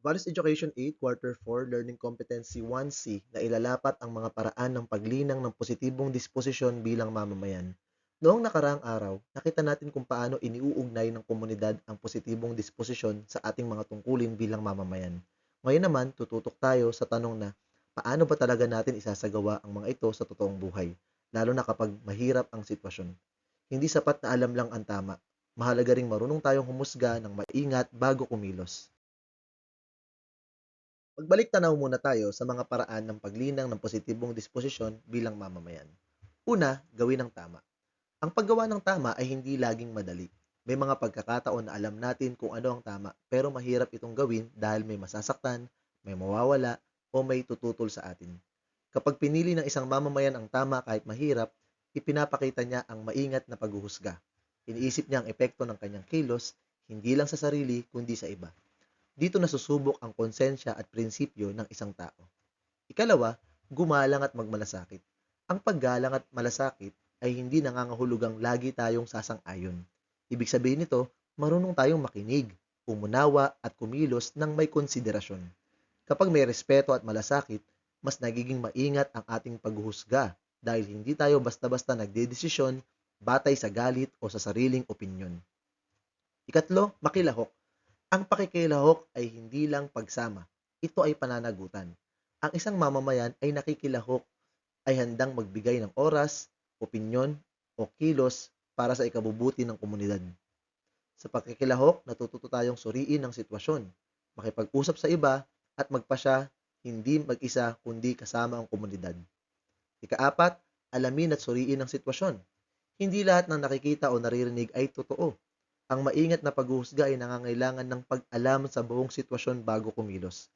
Values Education 8, Quarter 4, Learning Competency 1C na ilalapat ang mga paraan ng paglinang ng positibong disposisyon bilang mamamayan. Noong nakaraang araw, nakita natin kung paano iniuugnay ng komunidad ang positibong disposisyon sa ating mga tungkulin bilang mamamayan. Ngayon naman, tututok tayo sa tanong na paano ba talaga natin isasagawa ang mga ito sa totoong buhay, lalo na kapag mahirap ang sitwasyon. Hindi sapat na alam lang ang tama. Mahalaga ring marunong tayong humusga ng maingat bago kumilos. Magbalik tanaw muna tayo sa mga paraan ng paglinang ng positibong disposisyon bilang mamamayan. Una, gawin ang tama. Ang paggawa ng tama ay hindi laging madali. May mga pagkakataon na alam natin kung ano ang tama pero mahirap itong gawin dahil may masasaktan, may mawawala, o may tututol sa atin. Kapag pinili ng isang mamamayan ang tama kahit mahirap, ipinapakita niya ang maingat na paghuhusga. Iniisip niya ang epekto ng kanyang kilos, hindi lang sa sarili kundi sa iba. Dito nasusubok ang konsensya at prinsipyo ng isang tao. Ikalawa, gumalang at magmalasakit. Ang paggalang at malasakit ay hindi nangangahulugang lagi tayong sasang-ayon. Ibig sabihin nito, marunong tayong makinig, umunawa at kumilos ng may konsiderasyon. Kapag may respeto at malasakit, mas nagiging maingat ang ating paghuhusga dahil hindi tayo basta-basta nagdedesisyon batay sa galit o sa sariling opinyon. Ikatlo, makilahok. Ang pakikilahok ay hindi lang pagsama. Ito ay pananagutan. Ang isang mamamayan ay nakikilahok ay handang magbigay ng oras, opinyon, o kilos para sa ikabubuti ng komunidad. Sa pakikilahok, natututo tayong suriin ang sitwasyon, makipag-usap sa iba, at magpasya hindi mag-isa kundi kasama ang komunidad. Ikaapat, alamin at suriin ang sitwasyon. Hindi lahat ng nakikita o naririnig ay totoo. Ang maingat na paghuhusga ay nangangailangan ng pag-alam sa buong sitwasyon bago kumilos.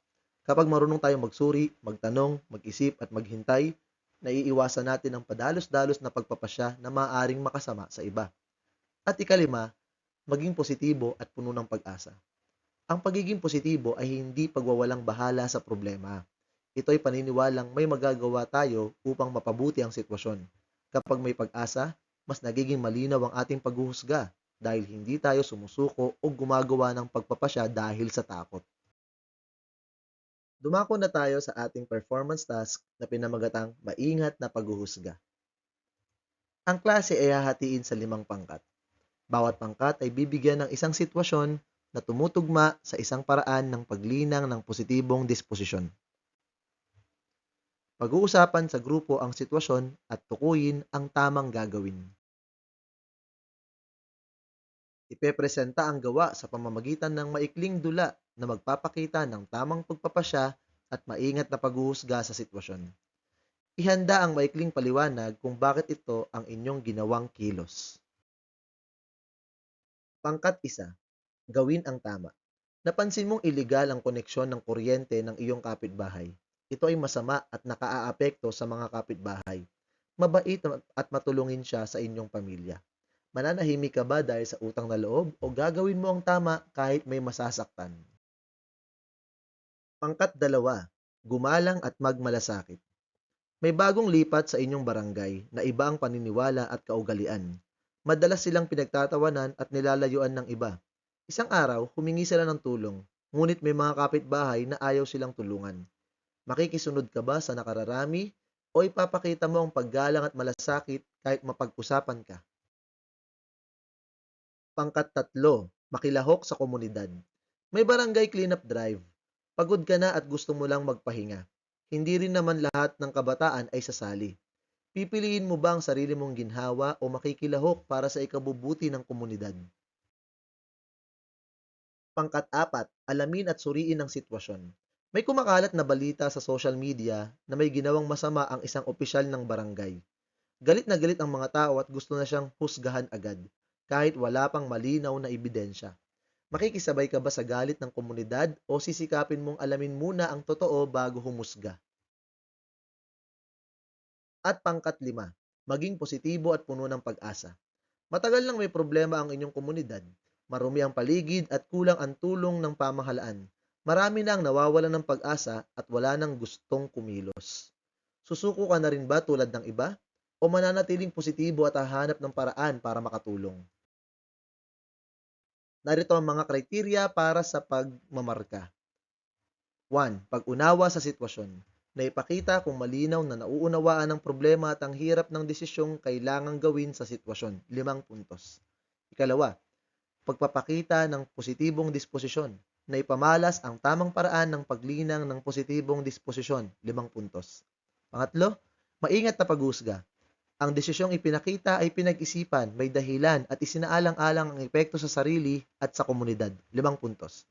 Kapag marunong tayong magsuri, magtanong, mag-isip at maghintay, naiiwasan natin ang padalos-dalos na pagpapasya na maaaring makasama sa iba. At ikalima, maging positibo at puno ng pag-asa. Ang pagiging positibo ay hindi pagwawalang bahala sa problema. Ito ay paniniwalang may magagawa tayo upang mapabuti ang sitwasyon. Kapag may pag-asa, mas nagiging malinaw ang ating paghuhusga dahil hindi tayo sumusuko o gumagawa ng pagpapasya dahil sa takot. Dumako na tayo sa ating performance task na pinamagatang maingat na paghuhusga. Ang klase ay hahatiin sa 5 pangkat. Bawat pangkat ay bibigyan ng isang sitwasyon na tumutugma sa isang paraan ng paglinang ng positibong disposisyon. Pag-uusapan sa grupo ang sitwasyon at tukuyin ang tamang gagawin. Ipepresenta ang gawa sa pamamagitan ng maikling dula na magpapakita ng tamang pagpapasya at maingat na paghuhusga sa sitwasyon. Ihanda ang maikling paliwanag kung bakit ito ang inyong ginawang kilos. Pangkat 1. Gawin ang tama. Napansin mong iligal ang koneksyon ng kuryente ng iyong kapitbahay. Ito ay masama at nakaaapekto sa mga kapitbahay. Mabait at matulungin siya sa inyong pamilya. Mananahimik ka ba dahil sa utang na loob o gagawin mo ang tama kahit may masasaktan? Pangkat 2. Gumalang at magmalasakit. May bagong lipat sa inyong barangay na iba ang paniniwala at kaugalian. Madalas silang pinagtatawanan at nilalayuan ng iba. Isang araw, humingi sila ng tulong, ngunit may mga kapitbahay na ayaw silang tulungan. Makikisunod ka ba sa nakararami o ipapakita mo ang paggalang at malasakit kahit mapag-usapan ka? Pangkat 3, makilahok sa komunidad. May barangay cleanup drive. Pagod ka na at gusto mo lang magpahinga. Hindi rin naman lahat ng kabataan ay sasali. Pipiliin mo ba ang sarili mong ginhawa o makikilahok para sa ikabubuti ng komunidad? Pangkat 4, alamin at suriin ang sitwasyon. May kumakalat na balita sa social media na may ginawang masama ang isang opisyal ng barangay. Galit na galit ang mga tao at gusto na siyang husgahan agad, kahit wala pang malinaw na ebidensya. Makikisabay ka ba sa galit ng komunidad o sisikapin mong alamin muna ang totoo bago humusga? At pangkat 5, maging positibo at puno ng pag-asa. Matagal nang may problema ang inyong komunidad. Marumi ang paligid at kulang ang tulong ng pamahalaan. Marami na ang nawawalan ng pag-asa at wala nang gustong kumilos. Susuko ka na rin ba tulad ng iba? O mananatiling positibo at hahanap ng paraan para makatulong? Narito ang mga kriteriya para sa pagmamarka. 1. Pag-unawa sa sitwasyon. Naipakita kung malinaw na nauunawaan ang problema at ang hirap ng desisyong kailangang gawin sa sitwasyon. 5 puntos. Ikalawa, pagpapakita ng positibong disposisyon. Naipamalas ang tamang paraan ng paglinang ng positibong disposisyon. 5 puntos. Pangatlo, maingat na paghusga. Ang desisyong ipinakita ay pinag-isipan, may dahilan at isinaalang-alang ang epekto sa sarili at sa komunidad. 5 puntos.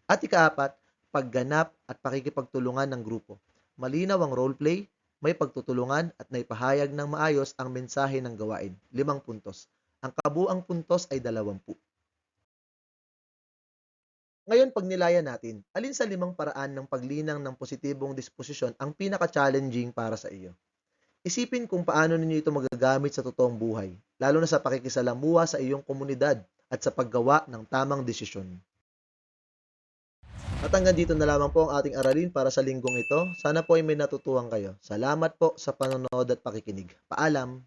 At ikaapat, pagganap at pakikipagtulungan ng grupo. Malinaw ang roleplay, may pagtutulungan at naipahayag ng maayos ang mensahe ng gawain. 5 puntos. Ang kabuang puntos ay 20. Ngayon, pag nilayan natin, alin sa 5 paraan ng paglinang ng positibong disposisyon ang pinaka-challenging para sa iyo? Isipin kung paano ninyo ito magagamit sa totoong buhay, lalo na sa pakikisalamuha sa iyong komunidad at sa paggawa ng tamang desisyon. At hanggang dito na lamang po ang ating aralin para sa linggong ito. Sana po ay may natutuhan kayo. Salamat po sa panonood at pakikinig. Paalam!